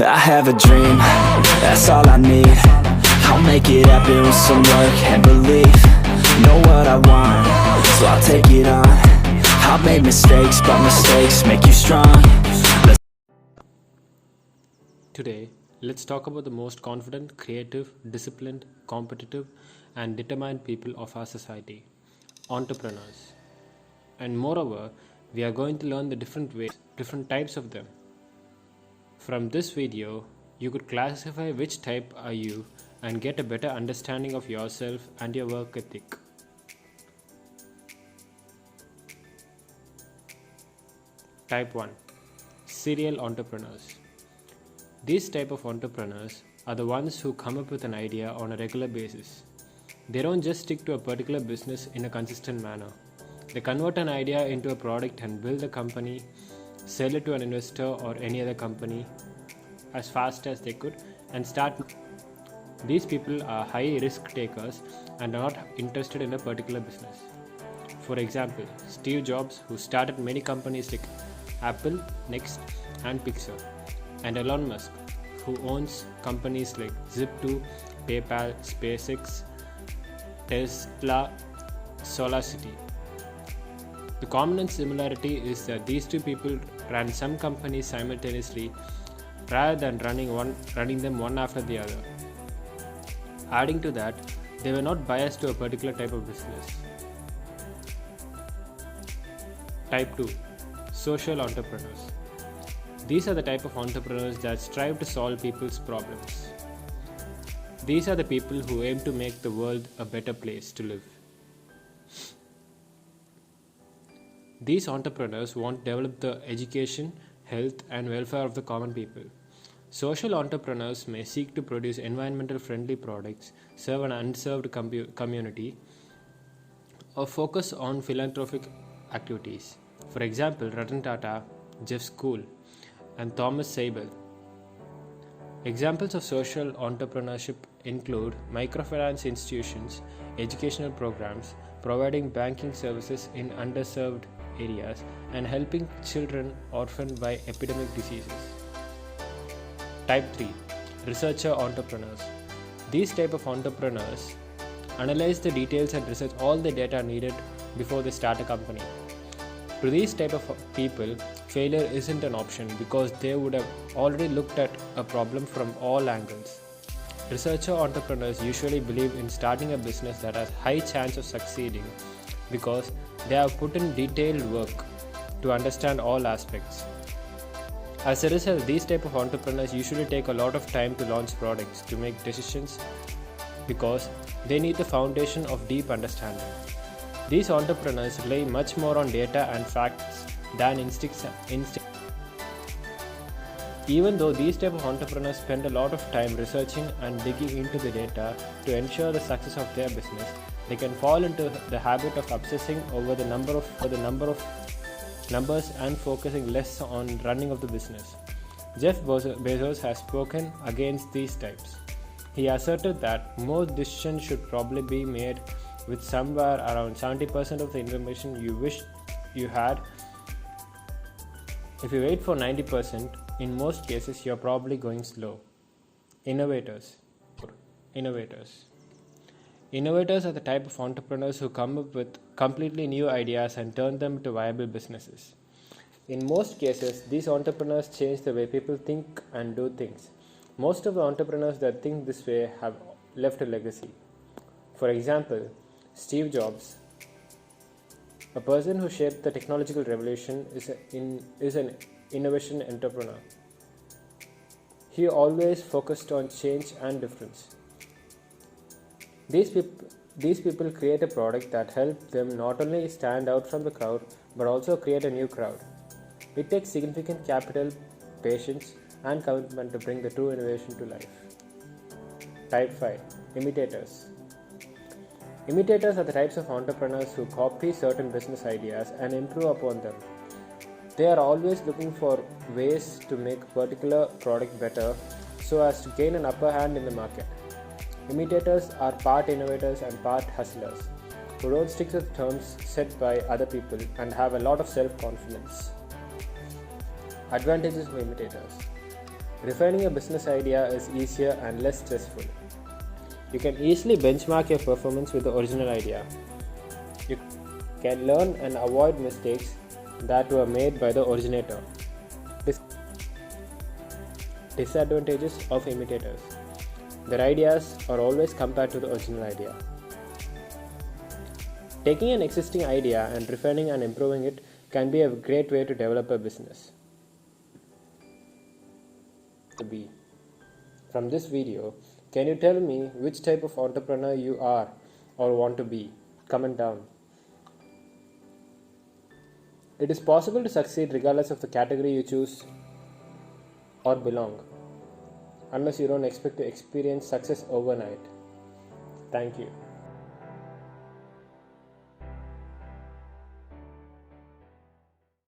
I have a dream, that's all I need. I'll make it happen with some work and belief. Know what I want, so I'll take it on. I've made mistakes, but mistakes make you strong. Today, let's talk about the most confident, creative, disciplined, competitive, and determined people of our society, entrepreneurs. And moreover, we are going to learn the different types of them. From this video, you could classify which type are you and get a better understanding of yourself and your work ethic. Type 1. Serial entrepreneurs. These type of entrepreneurs are the ones who come up with an idea on a regular basis. They don't just stick to a particular business in a consistent manner. They convert an idea into a product and build a company, sell it to an investor or any other company as fast as they could and start. These people are high risk takers and are not interested in a particular business. For example, Steve Jobs, who started many companies like Apple, Next and Pixar, and Elon Musk, who owns companies like Zip2, PayPal, SpaceX, Tesla, SolarCity. The common similarity is that these two people ran some companies simultaneously rather than running them one after the other. Adding to that, they were not biased to a particular type of business. Type 2. Social entrepreneurs. These are the type of entrepreneurs that strive to solve people's problems. These are the people who aim to make the world a better place to live. These entrepreneurs want to develop the education, health, and welfare of the common people. Social entrepreneurs may seek to produce environmental friendly products, serve an unserved community, or focus on philanthropic activities. For example, Ratan Tata, Jeff Skoll, and Thomas Sable. Examples of social entrepreneurship include microfinance institutions, educational programs, providing banking services in underserved areas, and helping children orphaned by epidemic diseases. Type 3. Researcher entrepreneurs. These type of entrepreneurs analyze the details and research all the data needed before they start a company. To these type of people, failure isn't an option because they would have already looked at a problem from all angles. Researcher entrepreneurs usually believe in starting a business that has high chance of succeeding because they have put in detailed work to understand all aspects. As a result, these type of entrepreneurs usually take a lot of time to launch products, to make decisions, because they need the foundation of deep understanding. These entrepreneurs rely much more on data and facts than instincts. Even though these type of entrepreneurs spend a lot of time researching and digging into the data to ensure the success of their business, they can fall into the habit of obsessing over the number of numbers and focusing less on running of the business. Jeff Bezos has spoken against these types. He asserted that most decisions should probably be made with somewhere around 70% of the information you wish you had. If you wait for 90%, in most cases you are probably going slow. Innovators are the type of entrepreneurs who come up with completely new ideas and turn them into viable businesses. In most cases, these entrepreneurs change the way people think and do things. Most of the entrepreneurs that think this way have left a legacy. For example, Steve Jobs, a person who shaped the technological revolution, is an innovation entrepreneur. He always focused on change and difference. These people create a product that helps them not only stand out from the crowd but also create a new crowd. It takes significant capital, patience, and commitment to bring the true innovation to life. Type 5. Imitators. Imitators are the types of entrepreneurs who copy certain business ideas and improve upon them. They are always looking for ways to make a particular product better so as to gain an upper hand in the market. Imitators are part innovators and part hustlers who don't stick to the terms set by other people and have a lot of self-confidence. Advantages of imitators. Refining a business idea is easier and less stressful. You can easily benchmark your performance with the original idea. You can learn and avoid mistakes that were made by the originator. Disadvantages of imitators. Their ideas are always compared to the original idea. Taking an existing idea and refining and improving it can be a great way to develop a business. B. From this video, can you tell me which type of entrepreneur you are or want to be? Comment down. It is possible to succeed regardless of the category you choose or belong, unless you don't expect to experience success overnight. Thank you.